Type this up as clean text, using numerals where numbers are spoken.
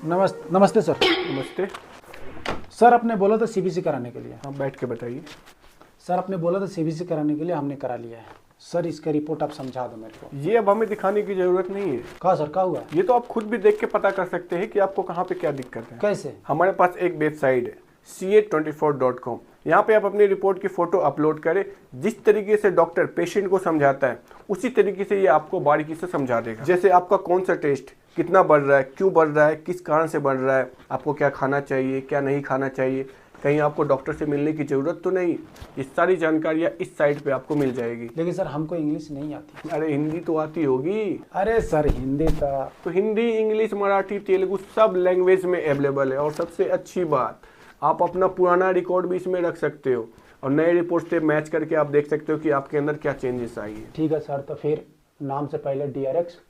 नमस्ते सर। नमस्ते। सर आपने बोला था सीबीसी कराने के लिए। हाँ, बैठ के बताइए। सर आपने बोला था सीबीसी कराने के लिए, हमने करा लिया है। सर इसका रिपोर्ट आप समझा दो मेरे को। ये अब हमें दिखाने की जरूरत नहीं है। कहा सर, क्या हुआ? ये तो आप खुद भी देख के पता कर सकते हैं कि आपको कहाँ पे क्या दिक्कत है। कैसे? हमारे पास एक वेबसाइट है ca24.com। यहाँ पे आप अपनी रिपोर्ट की फोटो अपलोड करें। जिस तरीके से डॉक्टर पेशेंट को समझाता है उसी तरीके से ये आपको बारीकी से समझा देगा। जैसे आपका कौन सा टेस्ट कितना बढ़ रहा है, क्यों बढ़ रहा है, किस कारण से बढ़ रहा है, आपको क्या खाना चाहिए, क्या नहीं खाना चाहिए, कहीं आपको डॉक्टर से मिलने की ज़रूरत तो नहीं। ये सारी जानकारियाँ इस साइट पे आपको मिल जाएगी। लेकिन सर हमको इंग्लिश नहीं आती। अरे हिंदी तो आती होगी। अरे सर हिंदी तो हिंदी, इंग्लिश, मराठी, तेलुगु सब लैंग्वेज में अवेलेबल है। और सबसे अच्छी बात, आप अपना पुराना रिकॉर्ड भी इसमें रख सकते हो और नए रिपोर्ट से मैच करके आप देख सकते हो कि आपके अंदर क्या चेंजेस आई है। ठीक है सर, तो फिर नाम से पहले DRX।